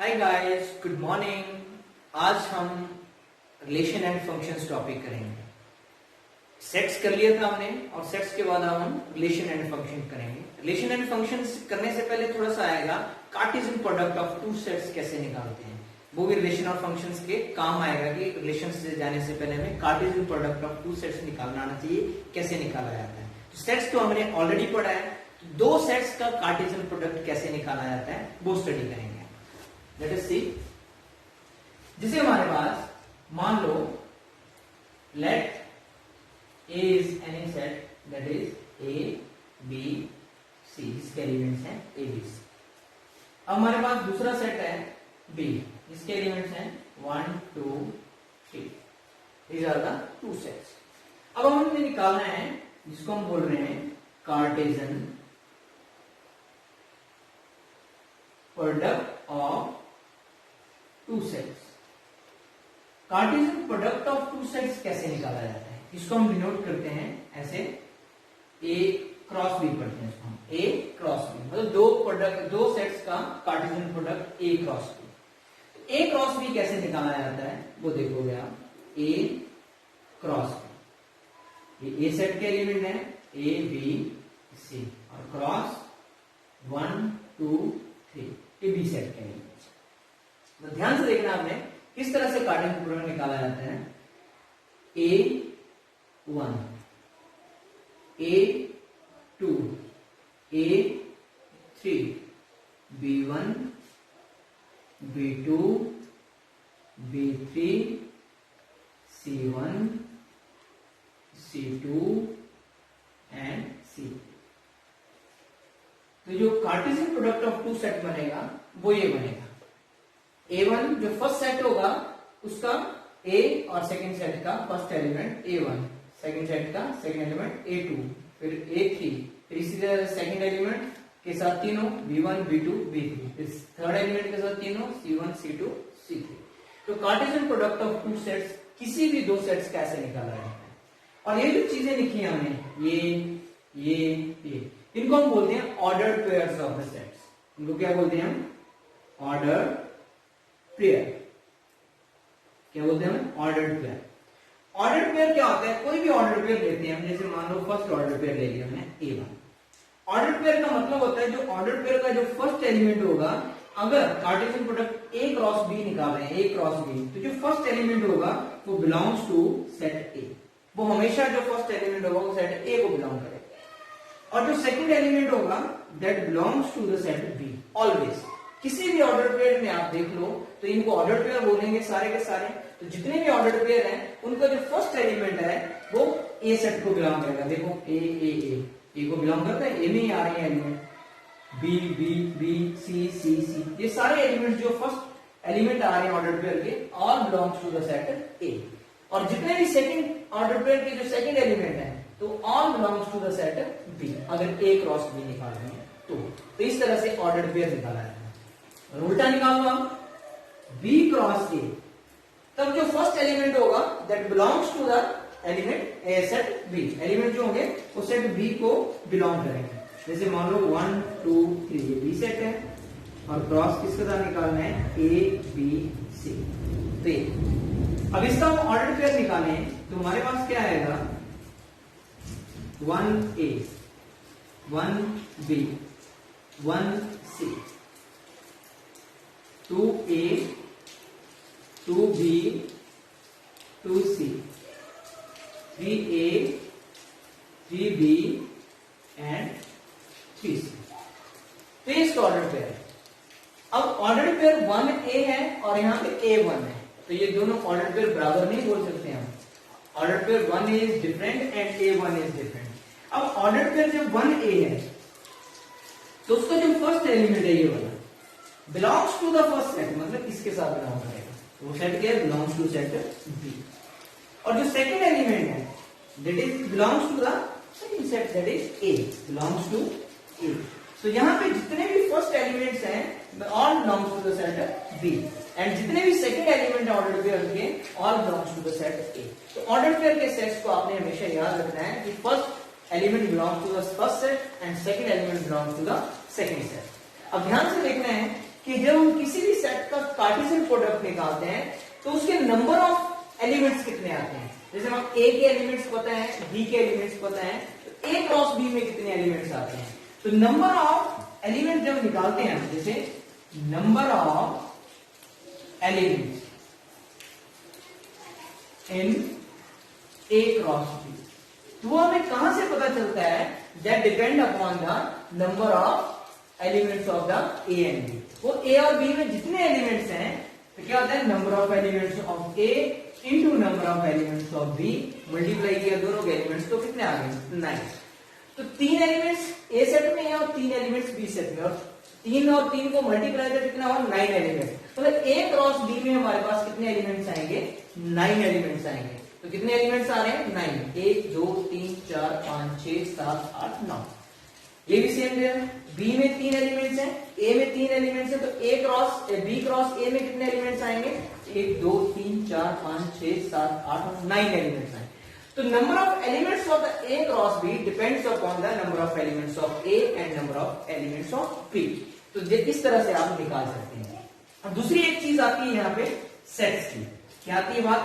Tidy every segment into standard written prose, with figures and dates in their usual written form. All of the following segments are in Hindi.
Hi guys, good morning. आज हम रिलेशन एंड फंक्शंस टॉपिक करेंगे। सेट्स कर लिया था हमने और सेट्स के बाद हम रिलेशन एंड फंक्शन करेंगे। रिलेशन एंड फंक्शंस करने से पहले थोड़ा सा आएगा Cartesian product of two sets कैसे निकालते हैं। वो भी रिलेशन और फंक्शंस के काम आएगा कि रिलेशन से जाने से पहले हमें Cartesian product of two sets निकालना आना चाहिए, कैसे निकाला जाता है। तो सेट्स तो हमने ऑलरेडी पढ़ा है, तो दो सेट्स का कार्टेशियन प्रोडक्ट कैसे निकाला जाता है वो स्टडी करेंगे। लेट अस सी। जिसे हमारे पास मान लो late A is any set that is A, B, C, जिसके एलिमेंट्स हैं A, B, C। अब हमारे पास दूसरा सेट है B, जिसके एलिमेंट्स हैं 1, 2, 3। These are the two sets। अब हमें निकालना है जिसको हम बोल रहे हैं Cartesian product of two sets. Cartesian product of two sets कैसे निकाला जाता है, इसको हम डिनोट करते हैं ऐसे, A क्रॉस B पढ़ते हैं इसको हम, A क्रॉस B, मतलब दो सेट्स का Cartesian product A cross B। A cross B कैसे निकाला जाता है वो देखोगे आप, A क्रॉस B, ये A सेट के एलिमेंट है A, B, C और क्रॉस 1, 2, 3 ये B सेट के एलिमेंट। तो ध्यान से देखना आपने किस तरह से कार्टेशियन प्रोडक्ट निकाला जाता है। A1, A2, A3, B1, B2, B3, C1, C2 and C3। तो जो Cartesian product of two set बनेगा वो ये बनेगा। A1 जो फर्स्ट सेट होगा उसका A और सेकंड सेट का first element A1, second set का सेकंड एलिमेंट A2, फिर A3, फिर इसी तरह सेकंड एलिमेंट के साथ तीनों B1, B2, B3, फिर थर्ड एलिमेंट के साथ तीनों C1, C2, C3। तो Cartesian product of two sets किसी भी दो सेट्स कैसे निकाला जाता है। और ये जो चीजें लिखी है हमने, ये इनको हम बोलते हैं ordered pairs of the sets. इनको क्या बोलते हैं हम? Ordered pair. क्या बोलते हैं हम? Ordered pair. ऑर्डर्ड पेयर क्या होता है? कोई भी ऑर्डर्ड पेयर लेते हैं हम, जैसे मान लो फर्स्ट ऑर्डर पेयर ले लिया हमने A1। ऑर्डर्ड पेयर का मतलब होता है जो ऑर्डर्ड पेयर का जो फर्स्ट एलिमेंट होगा, अगर Cartesian product A cross B निकाल रहे हैं, A क्रॉस B, तो जो फर्स्ट एलिमेंट होगा वो बिलोंग्स टू सेट A। वो हमेशा जो फर्स्ट एलिमेंट होगा वो सेट A को बिलोंग करेगा। और जो सेकंड एलिमेंट होगा that belongs to the set B always. किसी भी ऑर्डर पेयर में आप देख लो तो इनको ऑर्डर पेयर बोलेंगे सारे के सारे। तो जितने भी ऑर्डर पेयर हैं उनका जो फर्स्ट एलिमेंट है वो A सेट को बिलोंग करेगा। देखो A को बिलोंग करता है, A में ही आ रहे हैं एलिमेंट, B, C, ये सारे एलिमेंट जो फर्स्ट एलिमेंट आ रहे हैं ऑर्डर पेयर के, all belongs to the set A। और जितने भी सेकंड ऑर्डर पेयर के जो सेकंड एलिमेंट है तो all belongs to the set B, अगर A क्रॉस B निकाल रहे हैं तो इस तरह से ऑर्डर पेयर निकाला है। उल्टा निकालो आप, B क्रॉस A, तब जो फर्स्ट एलिमेंट होगा that belongs to the element set B। Element जो होंगे वो सेट B को बिलोंग करेंगे। जैसे मान लो 1, 2, 3 ये B सेट है और क्रॉस किसके साथ निकालना है? A, B, C। तो अब इसका हम ऑर्डर पेयर निकालें तो हमारे पास क्या आएगा? 1A, 1B, 1C, 2A, 2B, 2C, 3A, 3B and 3C। तो ये इसका ऑर्डर पेयर है। अब ऑर्डर पेयर 1A है और यहाँ पे A1 है, तो ये दोनों ऑर्डर पेयर बराबर नहीं बोल सकते हम। Order pair 1A is different and A1 is different. अब ऑर्डर पेयर जब 1A है तो उसका जो फर्स्ट एलिमेंट है ये वाला belongs to the first set, मतलब इसके साथ बिलोंग करेगा। तो वो सेट क्या है? Belongs to set B। और जो सेकंड एलिमेंट है that is belongs to the second set that is A, belongs to A। तो यहाँ पे जितने भी फर्स्ट एलिमेंट्स हैं all belongs to the set B and जितने भी सेकंड एलिमेंट ऑर्डर पेयर के all belongs to the set A। तो ऑर्डर पेयर के सेट्स को आपने हमेशा याद रखना है कि first element belongs to the first set and second element belongs to the second set। अब ध्यान से देखना है कि जब हम किसी भी सेट का कार्टेशियन प्रोडक्ट निकालते हैं तो उसके नंबर ऑफ एलिमेंट्स कितने आते हैं। जैसे हम ए के एलिमेंट्स पता है, बी के एलिमेंट्स पता है, तो ए क्रॉस बी में कितने एलिमेंट्स आते हैं। तो नंबर ऑफ एलिमेंट जब निकालते हैं, जैसे number of elements in A cross B, तो वो हमें कहां से पता चलता है, that depend upon the number of elements of the A and B. वो ए और बी में जितने एलिमेंट्स हैं तो क्या होता है, number of elements of A into number of elements of B, multiply किया दोनों के एलिमेंट्स तो कितने आ गए 9। तो 3 एलिमेंट्स ए सेट में है और 3 एलिमेंट्स बी सेट में, और 3 और 3 को मल्टीप्लाई कर कितना और 9 एलिमेंट्स। मतलब ए क्रॉस बी में हमारे पास कितने एलिमेंट्स आएंगे, 9 एलिमेंट्स आएंगे। तो कितने एलिमेंट्स आ रहे हैं 9, 1 2 3 4 5 6 7 8 9। ये भी सेम है, बी में 3 एलिमेंट्स हैं, ए में 3 एलिमेंट्स हैं, तो ए क्रॉस बी क्रॉस ए में कितने एलिमेंट्स आएंगे, 1 2 3 4 5 6 7 8 9 एलिमेंट्स आएंगे। तो number of elements of the A cross B depends upon the number of elements of A and number of elements of B. तो इस तरह से आप निकाल सकते हैं। अब दूसरी एक चीज आती है यहाँ पे सेट्स की। क्या आती है बात,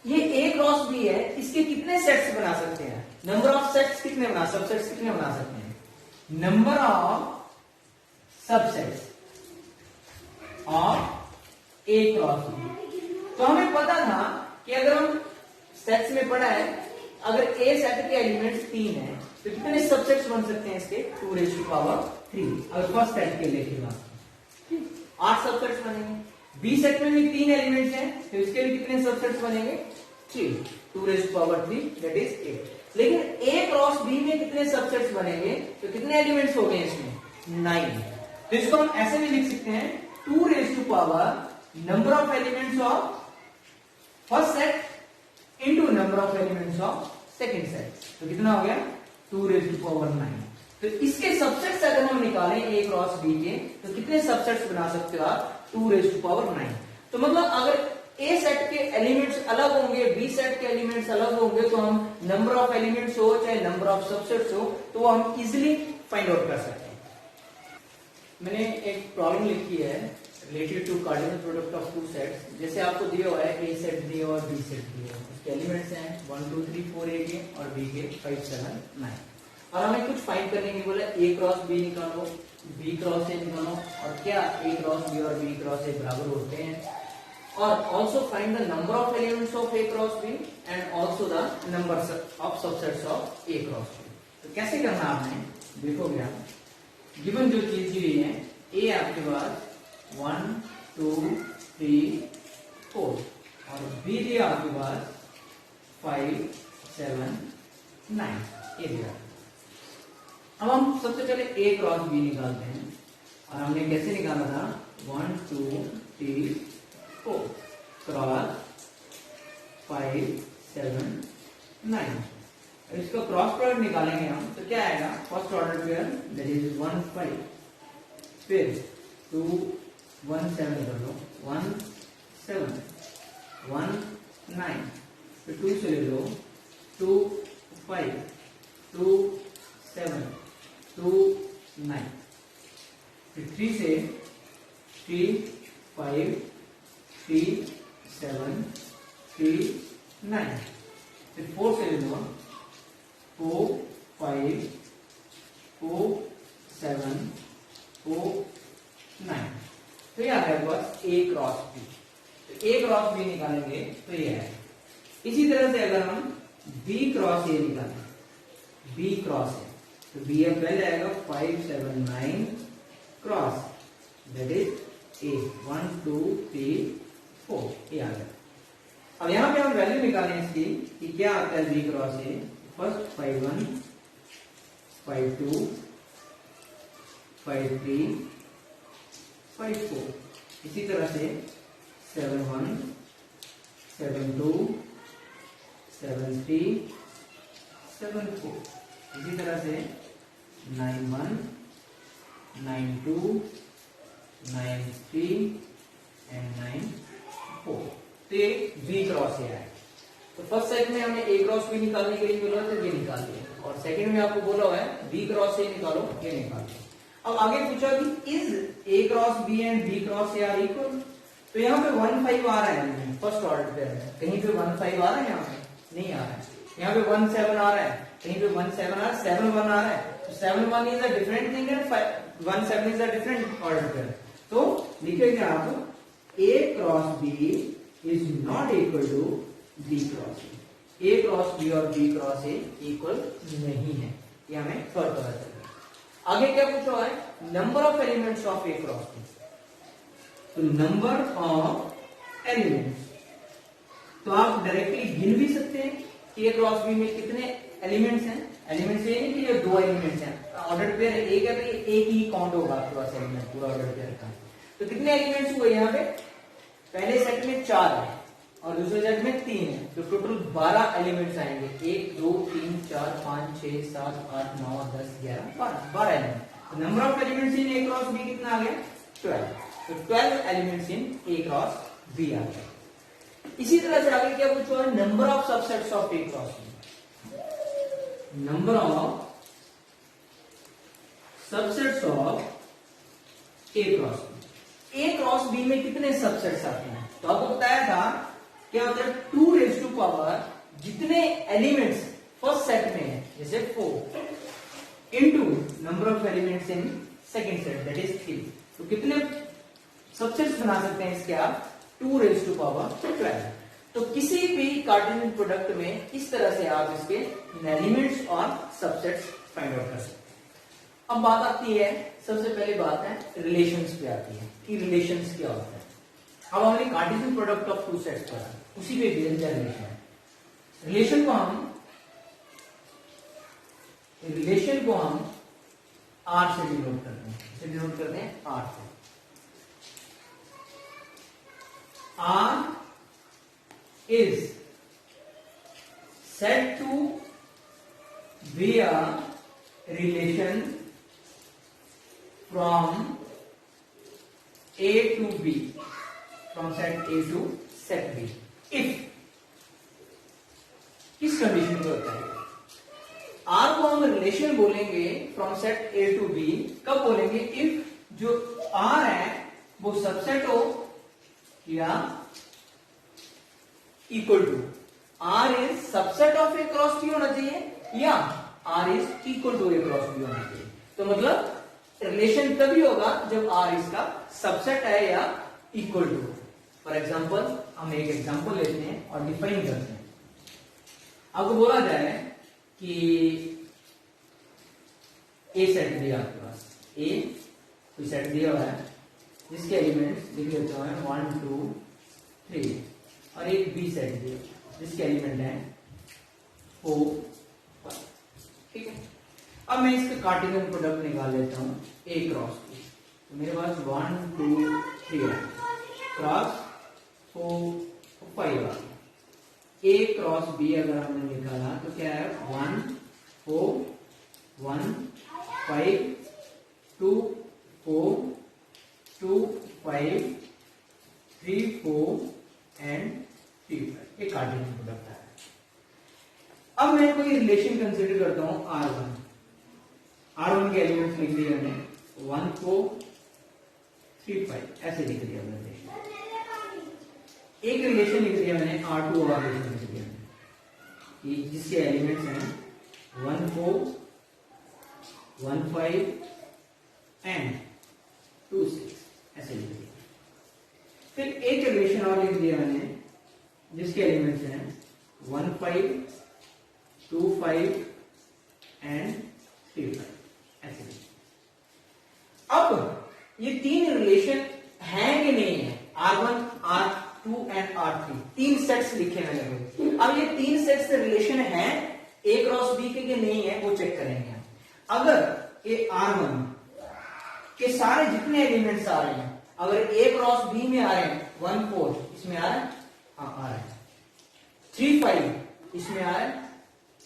ये ए क्रॉस बी है, इसके कितने सेट्स बना सकते हैं, नंबर ऑफ सेट्स कितने बना, सबसेट्स कितने बना सकते हैं, number of subsets of A cross B. तो हमें पता था कि अगर हम सेट्स में पढ़ा है, अगर ए सेट के एलिमेंट्स 3 है तो कितने सबसेट्स बन सकते हैं इसके, 2⁻3। अगर फर्स्ट सेट के लिए 8 सबसेट्स बनेंगे। बी सेट में भी 3 एलिमेंट्स हैं तो इसके भी कितने सबसेट्स बनेंगे, 3, 2⁻3 दैट इज 8। लेकिन ए क्रॉस बी में कितने सबसेट्स बनेंगे, तो कितने एलिमेंट्स हो गए इसमें 9। तो इसको हम ऐसे भी लिख सकते हैं 2 number of elements of first set into number of elements of second set. तो कितना हो गया 2⁹। तो इसके सबसेट्स अगर हम निकालें ए क्रॉस बी के, तो कितने सबसेट्स बना सकते हो आप, 2⁹। तो मतलब अगर ए सेट के एलिमेंट्स अलग होंगे, बी सेट के एलिमेंट्स अलग होंगे, तो हम नंबर ऑफ एलिमेंट्स हो चाहे नंबर ऑफ सबसेट्स हो, तो वो हम इजिली फाइंड आउट कर सकते हैं। मैंने एक प्रॉब्लम लिखी है related to cardinal product of two sets. जैसे आपको दिया हुआ है ए सेट दिया और बी सेट दिया है, उसके एलिमेंट्स हैं 1 2 3 4 ए के और बी के 5 7 9, और हमें कुछ फाइंड करने की बोला, ए क्रॉस बी निकालो, बी क्रॉस ए निकालो, और क्या ए क्रॉस बी और बी क्रॉस ए बराबर होते हैं, और also find the number of elements of A cross B and also the number of subsets of A cross B. तो कैसे करना आपने देखोगे आप, गिवन जो चीज दी हुई है, ए आपके पास 1 2 3 4 और बी दिया आपके पास 5 7 9 ए दिया। अब हम सबसे पहले ए क्रॉस बी निकालते हैं, और हमने कैसे निकाला था 1 2 3 4 क्रॉस 5 7 9। इसका क्रॉस प्रोडक्ट निकालेंगे हम, तो क्या आएगा, first order pair that is 1 5, फिर 2 1 7 कर लो, 1 7 1 9, फिर 2 से ले लो 2 5 2 7 2 9, फिर 3 से 3 5 3 7 3 9, फिर 4 से ले लो 4 5 4 7 4 9। तो ये आ गया बस ए क्रॉस बी। तो ए क्रॉस बी निकालेंगे तो ये है। इसी तरह से अगर हम बी क्रॉस ए निकालें, बी क्रॉस ए, तो बी अब पहले आएगा 5 7 9 क्रॉस दैट इज ए 1 2 3 4, ये आ गया। अब यहां पे हम वैल्यू निकालें इसकी कि क्या आता है बी क्रॉस ए। फर्स्ट 5 1 5 2 5 3 5 4, इसी तरह से 7 1 7 2 7 3 7 4, इसी तरह से 9 1 9 2 9 3 एंड 9 4। तो ये बी क्रॉस ए है। तो फर्स्ट सेट में हमने ए क्रॉस बी निकालने के लिए बोला तो ये निकाल दिया, और सेकंड में आपको बोला हुआ है बी क्रॉस ए निकालो, ये निकाल दिया। अब आगे पूछा कि is A cross B and B cross A are equal, तो यहाँ पे 1 5 आ रहा है, फर्स्ट ऑर्डर पे है, कहीं पे 1 5 आ रहा है, यहाँ पे नहीं आ रहा है, यहाँ पे 1 7 आ रहा है, कहीं पे 1 7 आ रहा है, 7 1 आ रहा है, तो 7 1 is a different thing and 1 7 is a different order पे, तो लिखेंगे आप A cross B is not equal to B cross A cross B और बी क्रॉस ए इक्वल नहीं है, ये हमें फर्क पता चल रहा है। आगे क्या पूछा है, number of elements of A cross B, तो नंबर ऑफ एलिमेंट्स, तो आप डायरेक्टली गिन भी सकते हैं कि ए क्रॉस बी में कितने एलिमेंट्स हैं, एलिमेंट्स ये नहीं कि ये 2 एलिमेंट्स हैं, ऑर्डर पेयर एक है तो एक ही काउंट होगा आपके पास एलिमेंट पूरा ऑर्डर पेयर का, तो कितने एलिमेंट्स हुए यहाँ पे, पहले सेट में 4 है और दूसरे सेट में 3 है, तो टोटल 12 एलिमेंट्स आएंगे, 1 2 3 4 5 6 7 8 9 10 11 12 element, number of elements in A cross B कितना आ गया, 12, तो 12 elements in A cross B आ गया। इसी तरह से आगे क्या पूछा है, number of subsets of A cross B, number of subsets of A cross B, A cross B में कितने सबसेट्स आते हैं, तो आपको बताया था क्या होता है 2 रेज़ टू पावर जितने एलिमेंट्स फर्स्ट सेट में है जैसे 4 into number of elements in second set that is 3, तो कितने सबसेट्स बना सकते हैं इसके आप 2 रेज़ टू पावर 12, तो किसी भी कार्टेशियन प्रोडक्ट में इस तरह से आप इसके एलिमेंट्स और सबसेट्स फाइंड आउट कर सकते हैं। अब बात आती है, सबसे पहले बात है रिलेशंस पे आती है कि रिलेशंस क्या होता है। अब हमने कार्टेशियन प्रोडक्ट ऑफ 2 सेट्स पढ़ा, उसी पे बेस्ड रिलेशन है, रिलेशन को हम आर से डिनोट करते हैं, इसे डिनोट करते हैं आर से, R is said to be a relation from A to B, from set A to set B, if किस कंडीशन पे होता है, R को हम रिलेशन बोलेंगे from set A to B, कब बोलेंगे, इफ जो R है वो सबसेट हो या equal to R is subset of A cross B होना चाहिए या R is equal to A cross B होना चाहिए, तो मतलब रिलेशन तभी होगा जब R इसका सबसेट है या इक्वल टू। फॉर एग्जांपल हम एक एग्जांपल लेते हैं और डिफाइन करते हैं, आपको बोला जाए कि ए सेट दिया आपके पास, ए कोई सेट दिया हुआ है जिसके एलिमेंट्स लिख लेते हैं 1 2 3 और एक बी सेट दिया जिसके एलिमेंट है 4 5, ठीक है। अब मैं इसका कार्टेशियन प्रोडक्ट निकाल लेता हूं ए क्रॉस बी, तो मेरे पास 1 2 3 है, क्रॉस 4 5 आ, ए क्रॉस बी अगर हमने निकाला तो क्या है 1 4 1 5 2 4 2 5 3 4 एंड 3 5, एक कार्टेशियन प्रोडक्ट है। अब मैं कोई रिलेशन कंसीडर करता हूं R1 के एलिमेंट्स लिख दिए मैंने 1 4 3 5, ऐसे लिख दिया मैंने रिलेशन, एक रिलेशन लिख दिया मैंने R2 और रिलेशन लिख दिया मैंने कि जिसके एलिमेंट्स हैं 1 4 1 5 एंड 2 6, ऐसे लिख दिया। फिर एक रिलेशन और लिख दिया मैंने जिसके एलिमेंट्स हैं 1 5 2 5 एंड 3 5, ऐसे। अब ये 3 रिलेशन हैं कि नहीं है, R1 R2 and R3, 3 sets लिखे मैंने। अब ये 3 सेट्स रिलेशन हैं ए क्रॉस बी के नहीं है वो चेक करेंगे। अगर ये R1 के सारे जितने एलिमेंट्स आ रहे हैं, अगर ए क्रॉस बी में आ रहे हैं 1 4 इसमें आ रहा है, हाँ आ रहा है, 3 5 इसमें आ रहा है,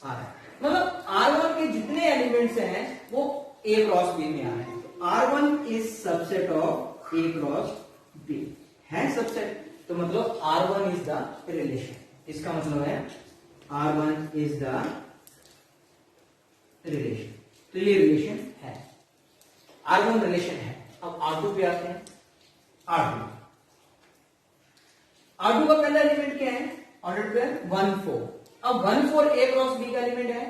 आ रहा है, मतलब R1 के जितने एलिमेंट्स हैं वो ए क्रॉस बी में आ रहे हैं। R1 is subset of A cross B, है सबसेट, तो मतलब R1 इज द रिलेशन, इसका मतलब है R1 इज द रिलेशन, तो ये रिलेशन है। R1 रिलेशन है। अब R2 पे आते हैं। R2 का पहला एलिमेंट क्या है? ऑर्डर पे 1 4। अब 1 4 A क्रॉस B का एलिमेंट है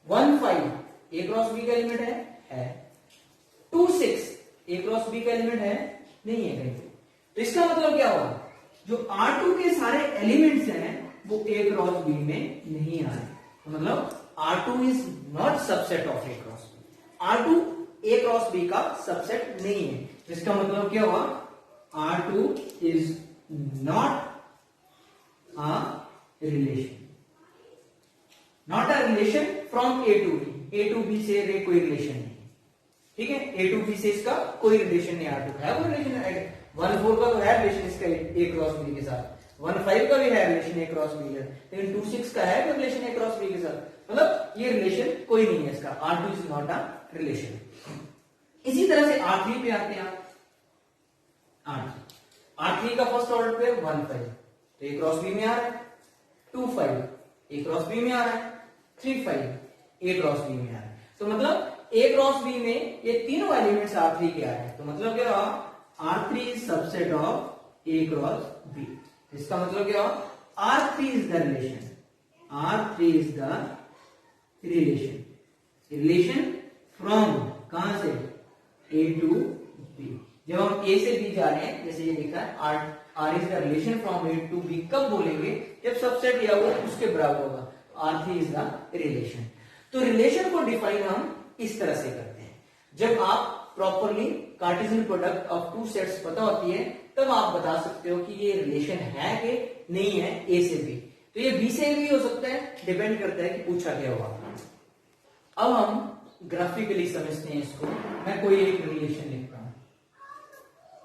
1 5 A क्रॉस B का एलिमेंट है 2 6 A क्रॉस B का एलिमेंट है नहीं है कहीं पे। तो इसका मतलब क्या होगा? जो R2 के सारे एलिमेंट्स हैं वो A क्रॉस B में नहीं आ रहे, तो मतलब R2 is not subset of A cross B। R2 A cross B का सबसेट नहीं है, इसका मतलब क्या हुआ? R2 is not a relation, not a relation from A to B। A to B से कोई रिलेशन नहीं, ठीक है? A to B से इसका कोई रिलेशन नहीं। R2 है कोई रिलेशन है, 1 4 का तो है रिलेशन इसका A क्रॉस B के साथ, 1 5 का भी है रिलेशन A क्रॉस B के साथ, लेकिन 2 6 का है कोई रिलेशन A क्रॉस B के साथ, मतलब ये रिलेशन कोई नहीं है इसका। R2 is not a relation. इसी तरह से R3 पे आते हैं आप। R3 का फर्स्ट ऑर्डर पे 1 5, तो A क्रॉस B में आ रहा है। 2 5 A क्रॉस B में आ रहा है। 3 5 A क्रॉस B में आ रहा है। तो मतलब A क्रॉस B में ये तीनों एलिमेंट्स R3 के आ रहे हैं, तो मतलब क्या हुआ? R3 is subset of A cross B। इसका मतलब क्या हुआ? R3 is the relation, R3 is the relation from कहां से? A to B। जब हम A से B जा रहे हैं, जैसे ये लिखा है R is the relation from A to B, कब बोलेंगे? जब सबसेट या वो उसके बराबर होगा। R3 is the relation. तो रिलेशन को डिफाइन हम इस तरह से करते हैं। जब आप properly Cartesian product of two sets पता होती है, तब आप बता सकते हो कि ये रिलेशन है कि नहीं है A से B। तो ये B से भी हो सकता है, डिपेंड करता है कि पूछा क्या हुआ। अब हम ग्राफिकली समझते हैं इसको। मैं कोई एक रिलेशन लिखता हूं,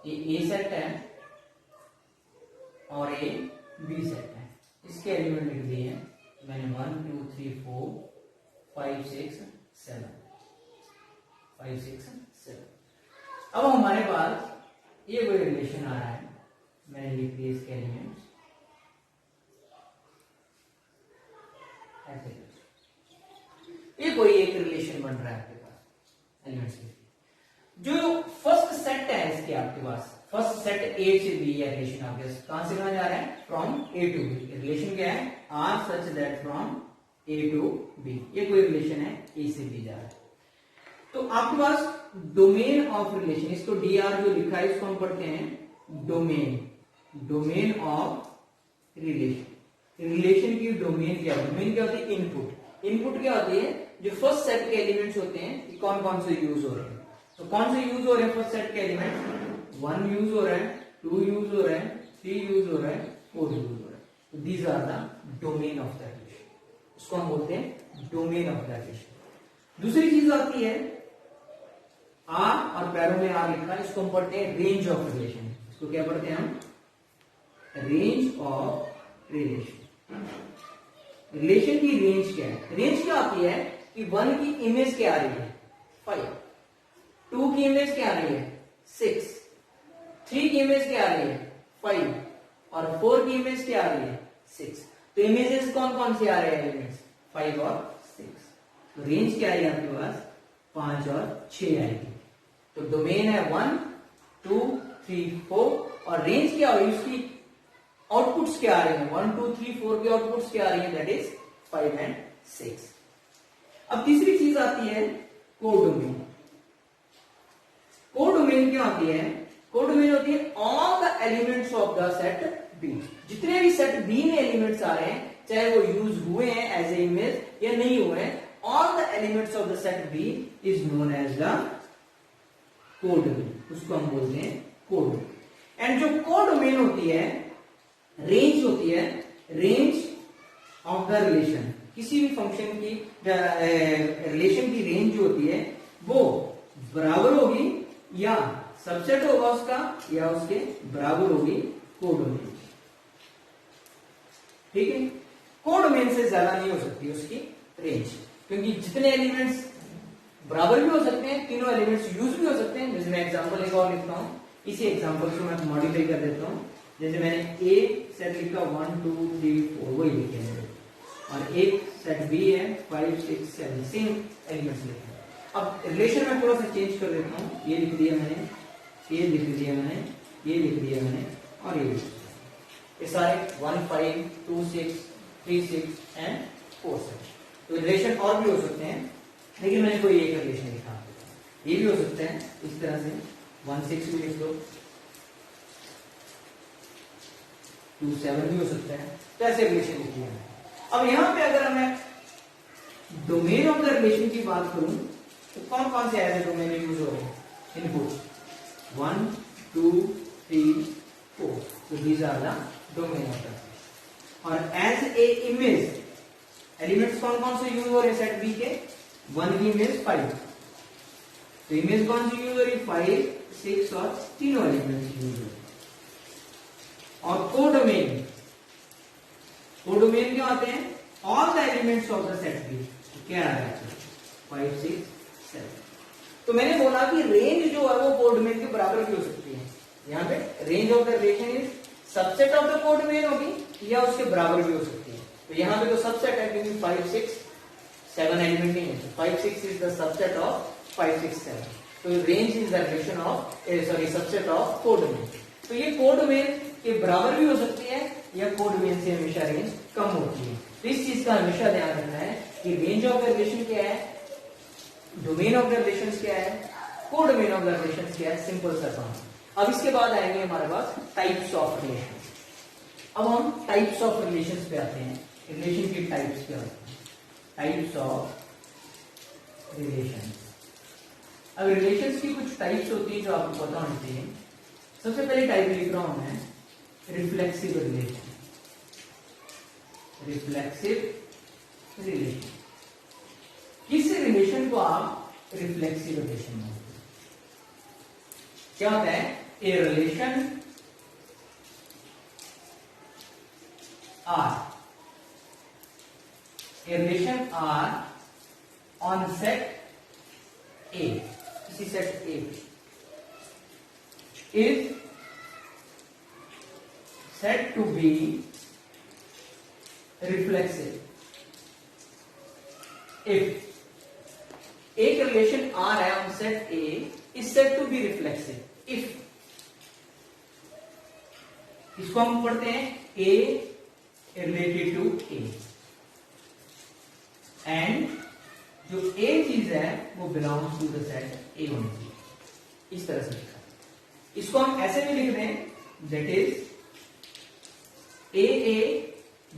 ये A सेट है और ये B सेट है, इसके एलिमेंट लिख दिए हैं मैंने 1 2 3 4 5 6 7 5 6 7। अब हमारे पास ये कोई रिलेशन आ रहा है, मैंने लिख दिए इसके एलिमेंट्स ऐसे। ये कोई एक रिलेशन बन रहा है आपके पास एलिमेंट्स के। जो फर्स्ट सेट है इसके आपके पास, फर्स्ट सेट A से B या रिलेशन आपके पास कहां से कहां जा रहा है? From A to B। Relation क्या है? R such that from A to B। ये कोई रिलेशन है, A से B जा रहा है। तो आपके पास डोमेन ऑफ रिलेशन, इसको DR जो लिखा है इसको हम पढ़ते हैं डोमेन ऑफ रिलेशन। रिलेशन की डोमेन क्या है? डोमेन क्या होती है? इनपुट क्या होती है? जो फर्स्ट सेट के एलिमेंट्स होते हैं कौन कौन से यूज हो रहे हैं, तो कौन से यूज हो रहे हैं फर्स्ट सेट के एलिमेंट? 1 यूज हो रहा है, 2 यूज हो रहा है, 3 यूज हो रहा है, 4 यूज हो रहा है। तो these are the domain of the relation, उसको हम बोलते हैं डोमेन ऑफ द रिलेशन। दूसरी चीज आती है R और पैरों में R लिखा है, इसको हम पढ़ते हैं रेंज ऑफ रिलेशन। इसको क्या पढ़ते हैं हम? Range of relation. रिलेशन की रेंज क्या है? रेंज क्या आती है कि 1 की इमेज क्या आ रही है? 5, 2 की इमेज क्या आ रही है? 6, 3 की इमेज क्या आ रही है? 5 और 4 की इमेज क्या आ रही है? 6। तो इमेजेस कौन कौन से आ रहे हैं एलिमेंट्स? 5 और 6। तो रेंज क्या है आपके पास? 5 और 6 आएगी। तो डोमेन है 1 2 3 4 और रेंज क्या हुई? उसकी आउटपुट्स क्या आ रहे हैं? 1 2 3 4 की आउटपुट्स क्या आ रही है? That is 5 and 6। अब तीसरी चीज आती है कोडोमेन। कोडोमेन क्या होती है? कोडोमेन होती है all the elements of the set B. जितने भी सेट बी में एलिमेंट्स आ रहे हैं, चाहे वो यूज हुए हैं एज ए इमेज या नहीं हुए हैं, all the elements of the set B is known as the codomain. उसको हम बोलते हैं कोडोमेन। एंड जो कोडोमेन होती है, रेंज होती है, रेंज ऑफ द रिलेशन। किसी भी फंक्शन की रिलेशन की रेंज जो होती है वो बराबर होगी या सबसेट होगा उसका या उसके बराबर होगी कोडोमेन। ठीक है? कोडोमेन से ज्यादा नहीं हो सकती उसकी रेंज, क्योंकि जितने एलिमेंट्स बराबर भी हो सकते हैं, तीनों एलिमेंट्स यूज भी हो सकते हैं। जैसे मैं एग्जांपल एक और लिखता हूं, इसी एग्जांपल को मैं मॉडिफाई कर देता हूं। जैसे मैंने ए सेट लिखा 1 2 3 4 वही लिखे हैं, और एक सेट बी है 5 6 7 सेम एलिमेंट्स लिखे हैं। अब रिलेशन में थोड़ा सा चेंज कर देता हूँ, ये लिख दिया मैंने, ये लिख दिया मैंने, ये लिख दिया मैंने और ये लिख दिया। ये सारे 1 5 2 6 3 6 एंड 4 7। तो रिलेशन और भी हो सकते हैं, लेकिन मैंने कोई एक रिलेशन लिखा। ये भी हो सकते हैं इस तरह से 1 6 भी लिख दो, 2 7 भी हो सकता है। तो ऐसे रिलेशन लिखिए। अब यहाँ पे अगर मैं डोमेन ऑफ द रिलेशन की बात करूं तो कौन कौन से ऐसे डोमेन यूज हो रहे हैं? इनपुट 1 2 3 4, तो these are the domain of the। और एज ए इमेज एलिमेंट्स कौन कौन से यूज हो रहे हैं सेट बी के? 1 की इमेज 5, तो इमेज कौन सी यूज हो रही है? 5 6 और तीनों एलिमेंट्स यूज हो रहे हैं। और कोडोमेन, कोडोमेन क्या होते हैं? All the elements of the set B. क्या आ रहा है? 5 6 7। तो मैंने बोला कि रेंज जो है वो कोडोमेन के बराबर भी हो सकती है। यहाँ पे range of the relation is subset of the codomain होगी या उसके बराबर भी हो सकती है। तो यहाँ पे तो सबसेट है क्योंकि 5 6 7 एलिमेंट नहीं है, 5 6 इज द सबसेट ऑफ 5 6 7। तो range is the relation of subset of codomain. तो ये कोडोमेन के बराबर भी हो सकती है या कोडोमेन से हमेशा रेंज कम होती है। तो इस चीज का हमेशा ध्यान रखना है कि रेंज ऑफ द रिलेशन क्या है, डोमेन ऑफ द रिलेशंस क्या है, कोडोमेन ऑफ द रिलेशंस क्या है। सिंपल सा काम। अब इसके बाद आएंगे हमारे पास टाइप्स ऑफ रिलेशन। अब हम टाइप्स ऑफ रिलेशंस पे आते हैं। रिलेशन की टाइप्स क्या होती हैं? Types of relations. अब रिलेशंस की कुछ टाइप्स होती है जो आपको पता होनी चाहिए। सबसे पहले टाइप लिख रहा हूं मैं, रिफ्लेक्सिव रिलेशन। रिफ्लेक्सिव रिलेशन, किस रिलेशन को आप रिफ्लेक्सिव रिलेशन मानते हैं? क्या होता है? A relation R, a relation R on set A, किसी set A is said to be reflexive if एक रिलेशन R है on set A is said to be reflexive if, इसको हम पढ़ते हैं A related to A and जो A चीज है वो belongs to the set A होनी चाहिए। इस तरह से लिखा, इसको हम ऐसे भी लिख रहे हैं that is AA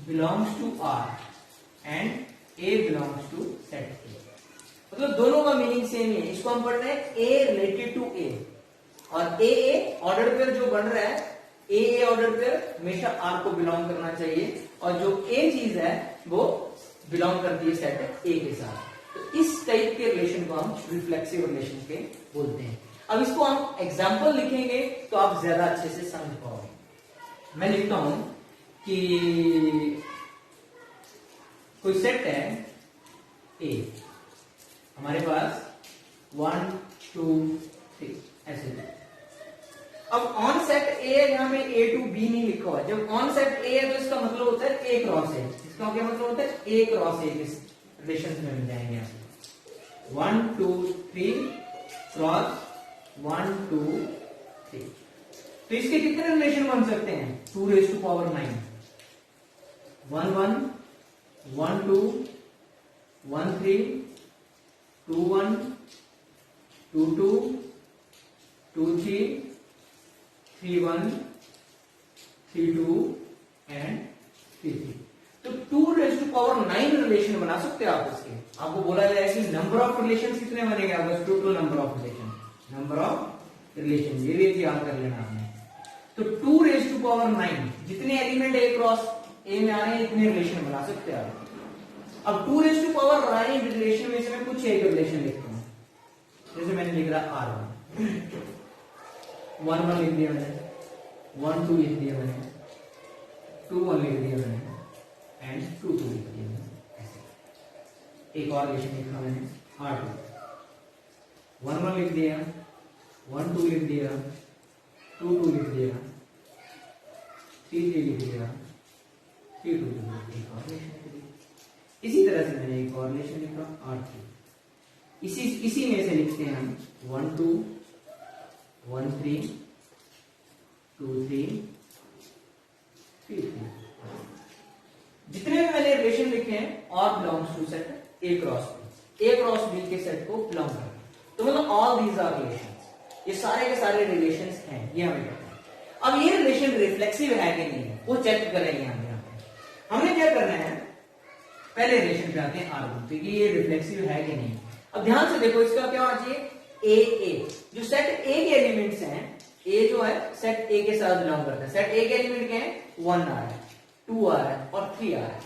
belongs to R and A belongs to set A। मतलब दोनों का मीनिंग सेम ही है। इसको हम पढ़ रहे हैं A related to A और AA ऑर्डर पेयर जो बन रहा है, AA ऑर्डर पेयर हमेशा R को बिलोंग करना चाहिए और जो A चीज है वो बिलोंग करती है सेट A के साथ। तो इस टाइप के रिलेशन को हम रिफ्लेक्सिव रिलेशन के बोलते हैं। अब इसको हम एग्जाम्पल लिखेंगे तो आप ज्यादा अच्छे से समझ पाओगे। मैं लिखता हूं कि कोई सेट है A, हमारे पास 1 2 3 ऐसे। अब ऑन सेट A है, यहाँ पे A to B नहीं लिखा हुआ। जब ऑन सेट A है तो इसका मतलब होता है A क्रॉस A। इसका क्या मतलब होता है? A क्रॉस A के रिलेशन में मिल जाएंगे आपको। 1 2 3 क्रॉस 1 2 3। तो इसके कितने रिलेशन बन सकते हैं? 2 raised to power 9, 1 1 1 2 1 3 2 1 2 2 2 3 3 1 3 2 एंड 3 3। तो 2 raised to power 9 रिलेशन बना सकते हैं आप इसके। आपको बोला जाएगा कि नंबर ऑफ रिलेशन कितने बनेगा? बस total number of relation, number of relation, ये भी याद कर लेना आपने। तो 2 raised to power 9 जितने एलिमेंट A क्रॉस A में आ रहे हैं इतने रिलेशन बना सकते हैं आप। अब 2 raised to power 9 रिलेशन में से मैं कुछ एक रिलेशन लिखता हूं। जैसे मैंने लिख रहा R1 1 1 लिख दिया मैंने, 1 2 लिख दिया मैंने, 2 1 लिख दिया मैंने एंड 2 2 लिख दिया मैंने। ऐसे एक और रिलेशन लिखा मैंने R2, 1 1 लिख दिया, 1 2 लिख दिया, 2 2 लिख दिया, 3 3 लिख दिया, 3 2 लिख दिया। एक और रिलेशन लिख दिया। इसी तरह से मैंने एक और रिलेशन लिखा R3। इसी में से लिखते हैं हम 1 2 1 3 2 3 3 3। जितने भी मैंने रिलेशन लिखे हैं और belongs to set A cross B, A cross B के सेट को बिलोंग करते हैं। तो मतलब ऑल दीज आर रिलेशंस, ये सारे के सारे रिलेशंस हैं, ये हमें पता है। अब ये रिलेशन रिफ्लेक्सिव है कि नहीं है वो चेक करेंगे हम यहाँ पे। हमने क्या करना है, पहले रिलेशन पे आते हैं R1 पे कि ये रिफ्लेक्सिव है कि नहीं। अब ध्यान से देखो, इसका क्या होना चाहिए, ए जो सेट ए के एलिमेंट्स हैं, ए जो है सेट ए के साथ बिलोंग करता है। सेट ए के एलिमेंट क्या है, 1 आ रहा है, 2 आ रहा है और 3 आ रहा है।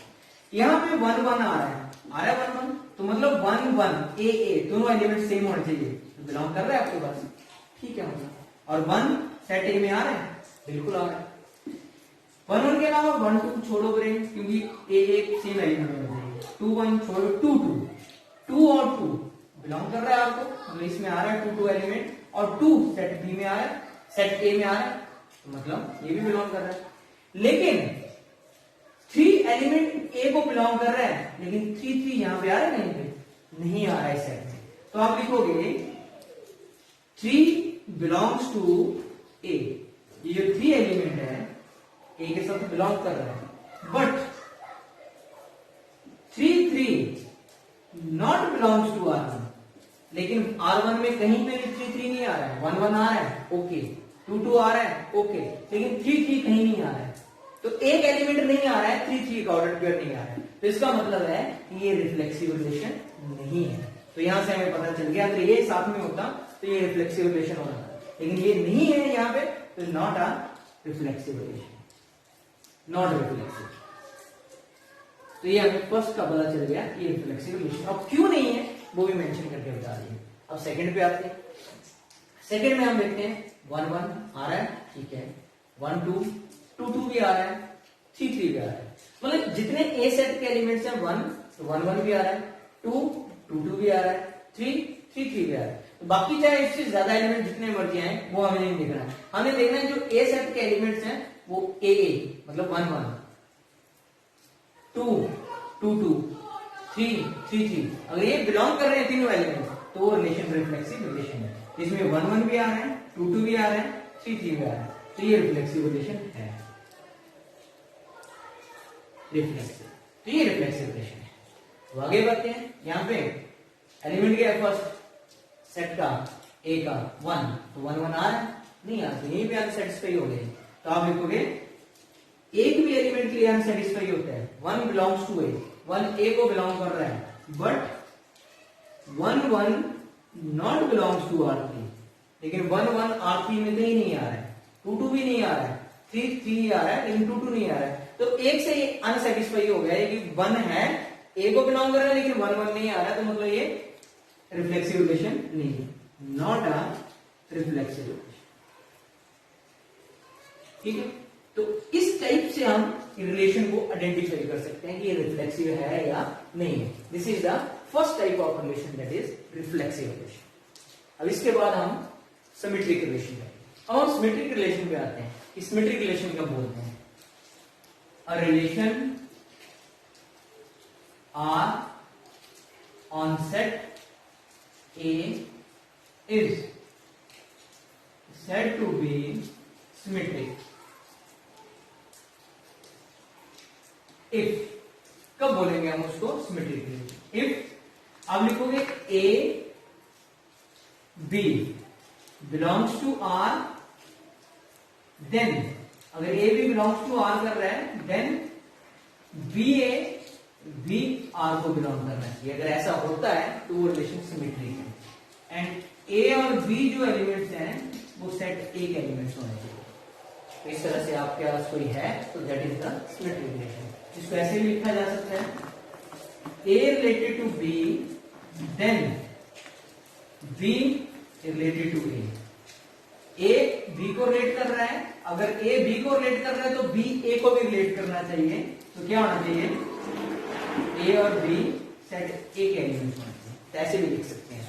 यहाँ पे 1 1 आ रहा है 1 1, तो मतलब 1 1 ए दोनों एलिमेंट सेम होने चाहिए, तो बिलोंग कर रहा है आपके पास, ठीक है मतलब। और 1 सेट ए में आ रहा है, बिल्कुल आ रहा है। 1 1 के अलावा 1 2 छोड़ो ब्रेन, क्योंकि ए एक सेम एलिमेंट होना चाहिए। 2 1 छोड़ो, 2 2 और 2 बिलोंग कर रहा है आपको, मतलब इसमें आ रहा है 2 2 एलिमेंट, और 2 सेट बी में आ रहा है, सेट ए में आ रहा है, तो मतलब ये भी बिलोंग कर रहा है। लेकिन 3 एलिमेंट ए को बिलोंग कर रहा है, लेकिन 3 3 यहां पे आ रहा है, कहीं पे नहीं आ रहा है सेट में, तो आप लिखोगे 3 बिलोंग्स टू ए। ये जो 3 एलिमेंट है ए के साथ बिलोंग कर रहा है, but 3 3 not belongs to R1। लेकिन R1 में कहीं पे भी 3 3 नहीं आ रहा है, 1 1 आ रहा है, ओके, 2 2 आ रहा है, ओके, लेकिन 3 3 कहीं नहीं आ रहा है। तो एक एलिमेंट नहीं आ रहा है, 3 3 का ऑर्डर पेयर नहीं आ रहा है, तो इसका मतलब है कि ये रिफ्लेक्सिव रिलेशन नहीं है। तो यहां से हमें पता चल गया, अगर ये साथ में होता तो ये रिफ्लेक्सिव रिलेशन होना था, लेकिन ये नहीं है यहाँ पे, तो not a reflexive relation, not reflexive. तो ये हमें फर्स्ट का पता चल गया, ये रिफ्लेक्सिव रिलेशन। अब क्यों नहीं है वो भी मेंशन करके बता दिए। अब सेकंड पे आते हैं। सेकंड में हम देखते हैं 1 1 आ रहा है, ठीक है, 1 2 2 2 भी आ रहा है, 3 3 भी आ रहा है। मतलब जितने ए सेट के एलिमेंट्स हैं 1 तो 1 1 भी आ रहा है, 2 2 2 भी आ रहा है, 3 3 3 भी आ रहा है। तो बाकी चाहे इससे ज्यादा एलिमेंट जितने मर्जी आए वो हमें नहीं देखना है, हमें देखना है जो ए सेट के एलिमेंट्स हैं वो ए मतलब 1 1 2 2 2 3 3 3, अगर ये बिलोंग कर रहे हैं तीनों एलिमेंट्स, तो वो रिलेशन रिफ्लेक्सिव रिलेशन है। इसमें 1 1 भी आ रहा है, 2 2 भी आ रहा है, 3 3 भी आ रहा है, तो ये रिफ्लेक्सिव रिलेशन है, रिफ्लेक्सिव। तो ये रिफ्लेक्सिव रिलेशन है। तो आगे बढ़ते हैं। यहाँ पे एलिमेंट क्या है, फर्स्ट सेट का ए का 1, तो 1 1 आ रहा है, नहीं आ रहा, यहीं पे अनसेटिस्फाई हो गए, तो आप लिखोगे एक भी एलिमेंट के लिए अनसेटिस्फाई होता है। 1 बिलोंग्स टू ए, 1 ए को बिलोंग कर रहा है, but 1 1 not belongs to R3। लेकिन 1 1 R3 में कहीं नहीं आ रहा है, 2 2 भी नहीं आ रहा है, 3 3 आ रहा है, लेकिन 2 2 नहीं आ रहा है। तो एक से ये अनसेटिस्फाई हो गया है कि 1 है, ए को बिलोंग कर रहा है, लेकिन 1 1 नहीं आ रहा है, तो मतलब ये रिफ्लेक्सिव रिलेशन नहीं है, नॉट अ रिफ्लेक्सिव रिलेशन, ठीक है। तो इस टाइप से हम रिलेशन को आइडेंटिफाई कर सकते हैं कि ये रिफ्लेक्सिव है या नहीं है। This is the first type of relation, that is reflexive relation. अब इसके बाद हम सिमेट्रिक रिलेशन करेंगे। अब हम सिमेट्रिक रिलेशन पे आते हैं। सिमेट्रिक रिलेशन कब बोलते हैं, a relation R on set A is said to be symmetric if, कब बोलेंगे हम उसको सिमेट्रिक रिलेशन, if आप लिखोगे A B belongs to R, then अगर A B belongs to R कर रहा है, then B A भी R को बिलोंग करना चाहिए। अगर ऐसा होता है तो वो रिलेशन सिमेट्रिक है। एंड A और B जो एलिमेंट्स हैं वो सेट A के एलिमेंट्स होने चाहिए। तो इस तरह से आपके पास कोई है तो that is the symmetric relation. इसको ऐसे भी लिखा जा सकता है A related to B, then B related to A B को रिलेट कर रहा है, अगर A B को रिलेट कर रहा है तो B A को भी रिलेट करना चाहिए। तो क्या होना चाहिए, A और B सेट A के एलिमेंट्स होने चाहिए। तो ऐसे भी लिख सकते हैं।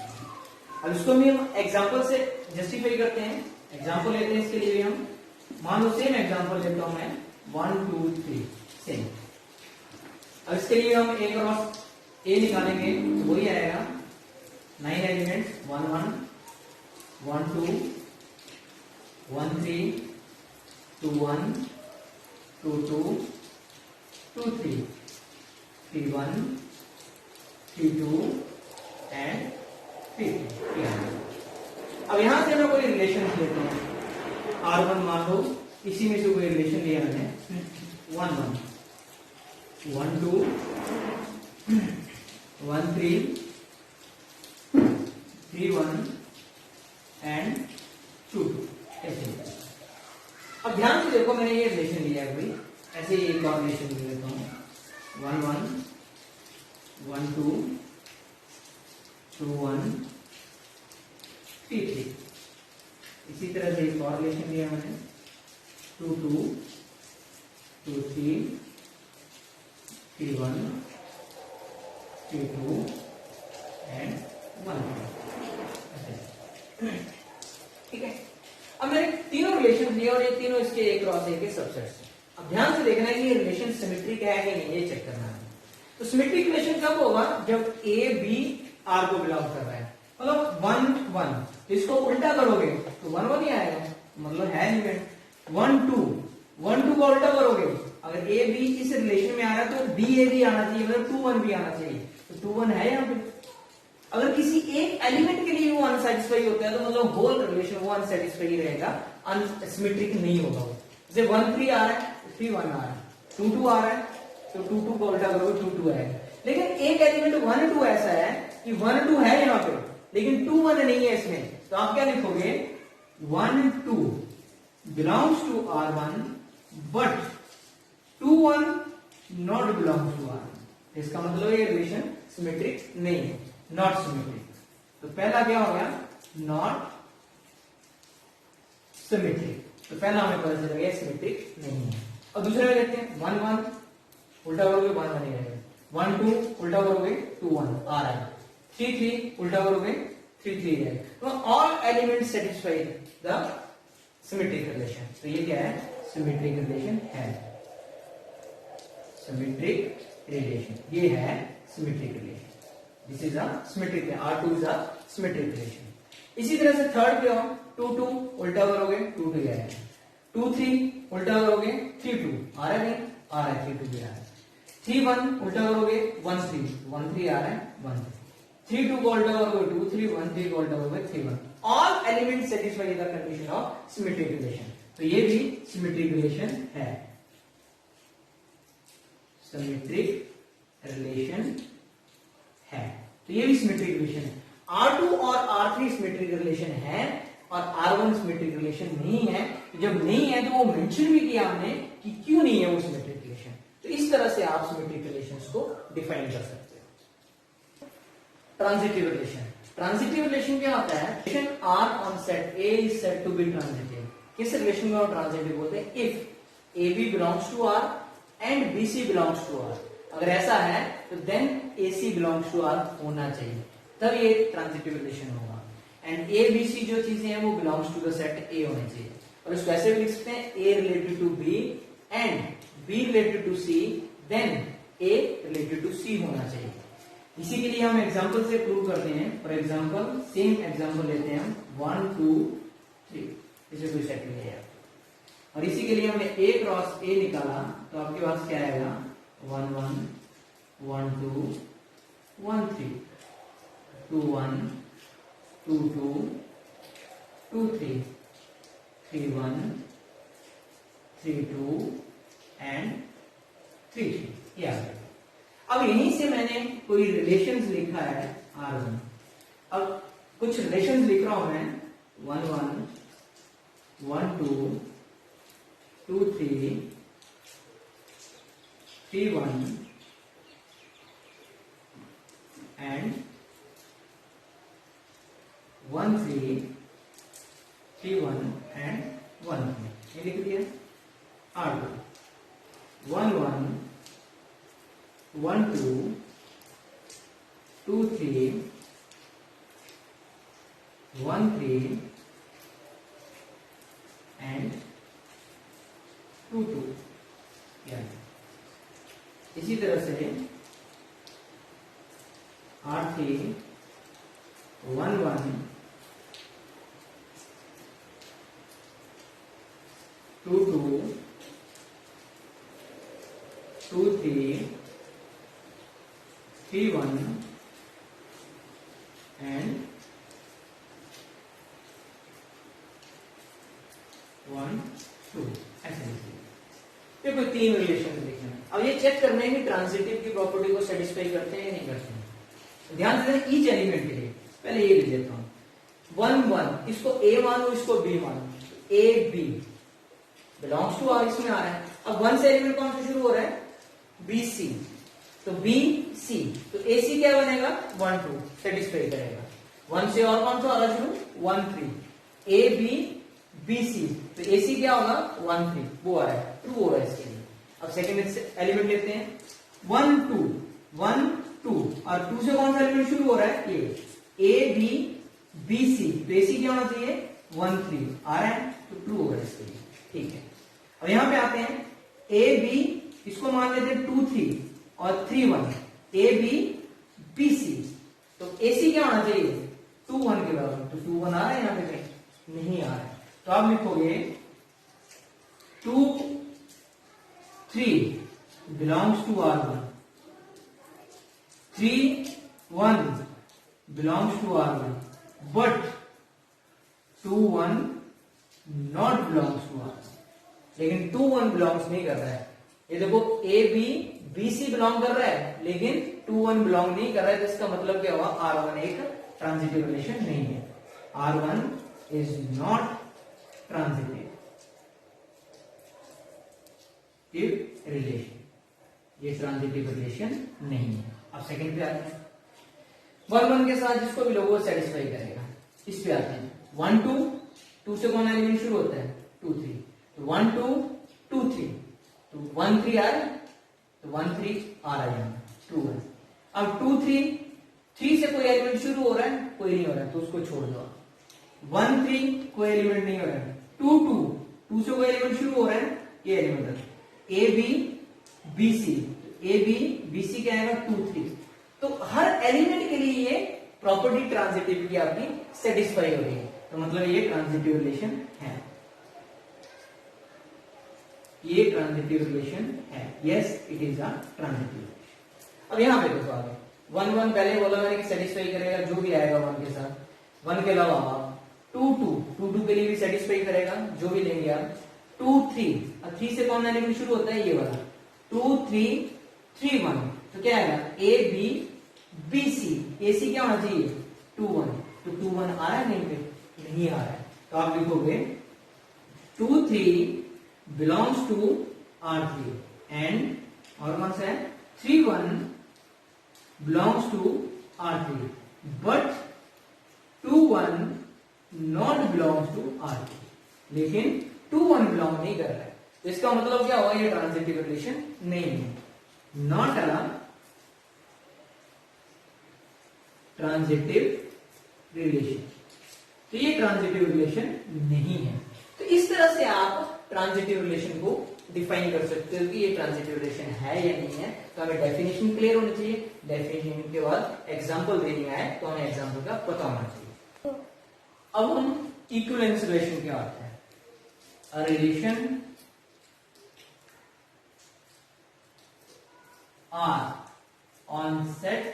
अब इसको भी हम एग्जांपल से जस्टिफाई करते हैं। एग्जांपल लेते हैं इसके लिए भी हम, मान लो सेम एग्जांपल लेता हूं मैं 1 2 3 सेम। अब इसके लिए हम A क्रॉस A निकालेंगे तो वही आएगा 9 एलिमेंट्स 1 1 1 2 1 3 2 1 2 2 2 3 3 1 3 2 एंड 3 3। अब यहां से हमें कोई रिलेशन लेते हैं। R1 मान लो इसी में से कोई रिलेशन लिया मैंने 1 1 1 2 1 3 3 1 एंड 2 2 ऐसे। अब ध्यान से देखो मैंने ये रिलेशन लिया है भाई, ऐसे ही एक और रिलेशन ले लेता हूं 1 1 1 2 2 1 3 3। इसी तरह से एक और रिलेशन लिया मैंने 2 2 2 3 3 1 3 2 एंड 1। ठीक है, अब मैंने तीनों रिलेशन लिए और ये तीनों इसके एक क्रॉस ए के सबसेट्स हैं। अब ध्यान से देखना है कि ये रिलेशन सिमेट्रिक है कि नहीं, ये चेक करना है। तो सिमेट्रिक रिलेशन कब होगा? जब ए बी आर को बिलोंग कर रहा है, मतलब 1 1। इसको उल्टा करोगे तो 1 1 ही आएगा, मतलब है एलिमेंट। 1 2 1 2 को उल्टा करोगे, अगर ए बी इस रिलेशन में आ रहा है तो बी ए भी आना चाहिए, मतलब 2 1 भी आना चाहिए। तो 2 1 है यहाँ पे। अगर किसी एक एलिमेंट के लिए वो अनसेटिस्फाई होता है तो मतलब होल रिलेशन वो अनसेटिस्फाई रहेगा, अनसिमेट्रिक नहीं होगा वो। जैसे 1 3 आ रहा है 3 1 आ रहा है, 2 2 आ रहा है तो 2 2 को उल्टा करोगे 2 2 आएगा। लेकिन एक एलिमेंट 1 2 ऐसा है कि 1 2 है यहाँ पे लेकिन 2 1 नहीं है इसमें, तो आप क्या लिखोगे 1 2 belongs to R1 but 2 1 not belongs to R1। इसका मतलब ये रिलेशन सिमेट्रिक नहीं है, नॉट सिमेट्रिक। तो पहला क्या हो गया? Not symmetric. तो पहला हमें पता चल गया सिमेट्रिक नहीं है। और दूसरे में देखते हैं 1 1 उल्टा करोगे 1 1 ही रहेगा, 1 2 उल्टा करोगे 2 1 आ रहा है, 3 3 उल्टा करोगे 3 3 है। तो all elements satisfy the symmetric relation. तो ये क्या है? सिमेट्रिक रिलेशन है। सिमेट्रिक रिलेशन ये है symmetric relation. This is a symmetric, R2 is a symmetric relation. इसी तरह से थर्ड पे हो 2 2 उल्टा करोगे 2 2 आएगा, 2 3 उल्टा करोगे 3 2 आ रहा है, नहीं आ रहा है, 3 2 भी आ रहा है। 3 1 उल्टा करोगे 1 3 1 3 आ रहा है, 1 3 2 को उल्टा करोगे 2 3 1 3 को उल्टा करोगे 3 1। All elements satisfy the condition of symmetric relation. तो ये भी सिमेट्रिक रिलेशन है, सिमेट्रिक रिलेशन है। तो ये भी सिमेट्रिक रिलेशन है। R2 और R3 सिमेट्रिक रिलेशन है और R1 सिमेट्रिक रिलेशन नहीं है। जब नहीं है तो वो मेंशन भी किया हमने कि क्यों नहीं है वो सिमेट्रिक रिलेशन। तो इस तरह से आप सिमेट्रिक रिलेशंस को डिफाइन कर सकते हो। ट्रांजिटिव रिलेशन, ट्रांजिटिव रिलेशन क्या होता है? Relation R on set A is said to be transitive। किस रिलेशन को ट्रांजिटिव बोलते हैं? If AB belongs to R and BC belongs to R। अगर ऐसा है तो then AC belongs to R होना चाहिए, तब ये ट्रांजिटिव रिलेशन होगा। एंड A B C जो चीजें हैं वो belongs to the set A होने चाहिए। और इसको ऐसे भी लिख सकते हैं A related to B and B related to C, then A related to C होना चाहिए। इसी के लिए हम एग्जांपल से प्रूव करते हैं। फॉर एग्जांपल सेम एग्जांपल लेते हैं हम 1 2 3, इसे कोई सेट लिया और इसी के लिए हमने A क्रॉस A निकाला तो आपके पास क्या आएगा? 1 1 1 2 1 3 2 1 2 2 2 3 3 1 3 2 एंड 3 3। ये आ गया। अब यहीं से मैंने कोई रिलेशंस लिखा है R1। अब कुछ रिलेशंस लिख रहा हूं मैं 1 1 1 2 2 3 3 1 एंड 1 3 3 1 एंड 1 3। ये लिख दिया। R2 1 1 1 2 2 3 1 3 and 2 2। इसी तरह से R3 1 2 2 2 3 3 1 and 1 2 ऐसे ये कोई तीन रिलेशन देखना है। अब ये चेक करने की ट्रांजिटिव की प्रॉपर्टी को सेटिस्फाई करते हैं या नहीं करते हैं। ध्यान देना ईच एलिमेंट के लिए पहले ये लिख देता हूं 1 1 इसको A मानो इसको B मानो A B belongs to R इसमें आ रहा है। अब 1 से एलिमेंट कौन से शुरू हो रहा है B C तो B C तो A C क्या बनेगा 1 2 सेटिस्फाई करेगा। 1 से और कौन सा आ रहा शुरू 1 3 A B B C तो A C क्या होगा 1 3 वो आ रहा है ट्रू हो रहा है इसके लिए। अब सेकंड एलिमेंट लेते हैं 1 2 1 2 और 2 से कौन सा एलिमेंट शुरू हो रहा है A B B C तो A C क्या होना चाहिए 1 3 आ रहा है तो ट्रू हो रहा है इसके लिए। ठीक है अब यहां पे आते हैं A B इसको मान लेते हैं 2 3 और 3 1 A B B C तो A C क्या होना चाहिए 2 1 के बराबर तो 2 1 आ रहा है यहां पे कहीं नहीं आ रहा है तो आप लिखोगे 2 3 belongs to R1 3 1 belongs to R1 but 2 1 not belongs to R1 लेकिन 2 1 belongs नहीं कर रहा है। ये देखो A B B C belong कर रहा है लेकिन 2 1 बिलोंग नहीं कर रहा है तो इसका मतलब क्या हुआ R1 एक ट्रांजिटिव रिलेशन नहीं है। R1 is not transitive relation ये ट्रांजिटिव रिलेशन नहीं है। अब सेकंड पे आते हैं 1 1 के साथ जिसको भी लोगों को सेटिस्फाई करेगा। इस पे आते हैं 1 2 2 से कौन एलिमेंट शुरू होता है 2 3 तो 1 2 2 3 तो 1 3 आ रहा है तो 1 3 आ रहा है यहाँ 2 1 अब 2 3 3 से कोई एलिमेंट शुरू हो रहा है कोई नहीं हो रहा है तो उसको छोड़ दो। 1 3 कोई एलिमेंट नहीं हो रहा है 2 2 2 से कोई एलिमेंट शुरू हो रहा है ये element A B B C A B B C क्या आएगा 2 3 तो हर एलिमेंट के लिए ये प्रॉपर्टी ट्रांजिटिव की आपकी सेटिस्फाई हो रही है तो मतलब ये ट्रांजिटिव रिलेशन है। ये ट्रांजिटिव रिलेशन है yes it is a transitive relation. अब यहां पे देखो आगे 1 1 पहले बोला मैंने कि सेटिस्फाई करेगा जो भी आएगा 1 के साथ 1 के अलावा 2 2 2 2 के लिए भी सेटिस्फाई करेगा जो भी लेंगे आप 2 3 अब 3 से कौन एलिमेंट शुरू होता है ये वाला 2 3 3 1 तो क्या आएगा A B B C A C क्या होना चाहिए 2 1 तो 2 1 आ रहा है नहीं पे नहीं आ रहा है तो आप लिखोगे 2 3 belongs to R3 and और कौन सा है 3 1 belongs to R3 but 2 1 not belongs to R3 लेकिन 2 1 बिलोंग नहीं कर रहा है तो इसका मतलब क्या हुआ ये ट्रांजिटिव रिलेशन नहीं है नॉट अ ट्रांजिटिव रिलेशन तो ये ट्रांजिटिव रिलेशन नहीं है। तो इस तरह से आप ट्रांजिटिव रिलेशन को डिफाइन कर सकते हो कि ये ट्रांजिटिव रिलेशन है या नहीं है। तो हमें डेफिनेशन क्लियर होनी चाहिए डेफिनेशन के बाद एग्जांपल देनी है तो हमें एग्जांपल का पता होना चाहिए। अब हम इक्विवेलेंस रिलेशन क्या आते हैं a relation R on set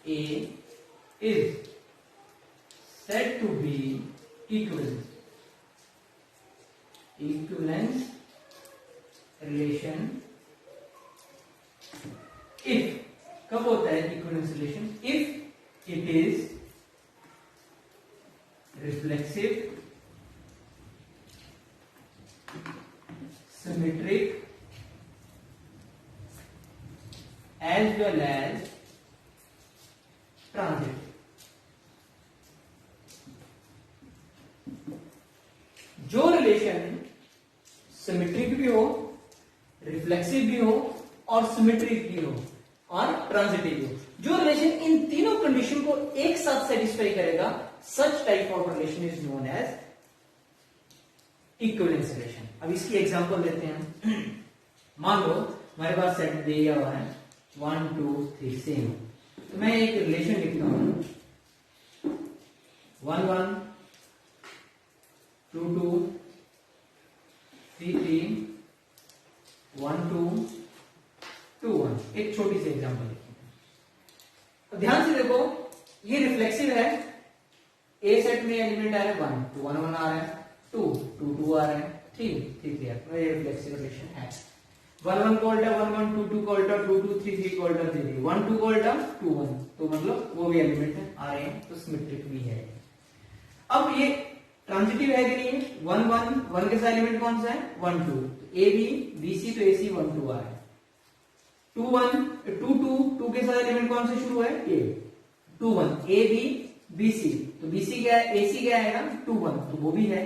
A is said to be equivalence relation if कब होता है equivalence relation if it is reflexive symmetric as well as transitive जो रिलेशन सिमेट्रिक भी हो रिफ्लेक्सिव भी हो और सिमेट्रिक भी हो और ट्रांजिटिव भी हो जो रिलेशन इन तीनों कंडीशन को एक साथ सेटिस्फाई करेगा such type of relation is known as equivalence relation. अब इसकी एग्जांपल लेते हैं मान लो हमारे पास सेट दिया हुआ है 1 2 3 सेम तो मैं एक रिलेशन लिखता हूं 1 1 2 2 3 3 1 2 2 1। एक छोटी सी एग्जांपल लिखते हैं। ध्यान से देखो, ये रिफ्लेक्सिव है। ए सेट में एलिमेंट आ रहा है 1 तो 1 1 आ रहा है, 2 2 2 आ रहा है, 3 3 3 आ रहा है। ये रिफ्लेक्सिव रिलेशन है। 1 1 को उल्टा 1 1, 2 2 को उल्टा 2 2, 3 3 को उल्टा 3 3, 1 2 को उल्टा 2 1, तो मतलब वो भी एलिमेंट आ रहे हैं, तो सिमेट्रिक भी है। अब ये ट्रांजिटिव है कि नहीं है? 1 1 1 के साथ एलिमेंट कौन सा है? 1 2, ए बी बी सी, तो ए सी 1 2 आ रहा है। 2 1 2 2 2 के साथ एलिमेंट कौन से शुरू है? ए 2 1 ए बी बी सी, तो बी सी क्या है? ए सी क्या है ना? 2 1, तो वो भी है।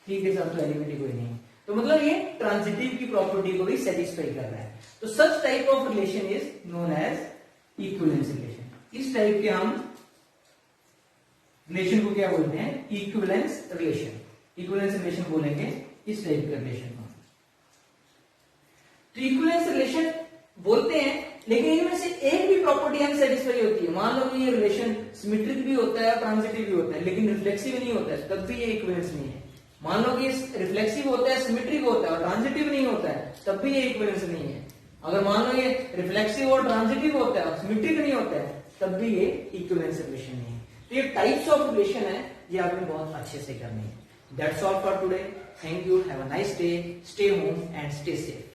3 के साथ तो एलिमेंट ही कोई नहीं है, तो मतलब ये ट्रांजिटिव की प्रॉपर्टी को भी सेटिस्फाई कर रहा है। तो such type of relation is known as equivalence relation. इस टाइप के हम रिलेशन को क्या बोलते हैं? Equivalence relation. इक्विवेलेंस रिलेशन बोलेंगे इस टाइप के रिलेशन को। तो इक्विवेलेंस रिलेशन बोलते हैं, लेकिन इनमें से एक भी प्रॉपर्टी हमें सेटिस्फाई होती है। मान लो कि ये रिलेशन सिमेट्रिक भी होता है, ट्रांजिटिव भी होता है, लेकिन रिफ्लेक्सिव नहीं होता है, तब भी ये इक्विवेलेंस नहीं है। मान लो कि रिफ्लेक्सिव होता है, सिमेट्रिक होता है और ट्रांजिटिव नहीं होता है, तब भी ये इक्विवेलेंस नहीं है। अगर मान लो ये रिफ्लेक्सिव और ट्रांजिटिव होता है और सिमेट्रिक नहीं होता है, तब भी ये इक्विवेलेंस रिलेशन नहीं है। तो ये टाइप्स ऑफ रिलेशन है, ये आपने बहुत अच्छे से करनी है। That's all for today. Thank you, have a nice day, stay home and stay safe.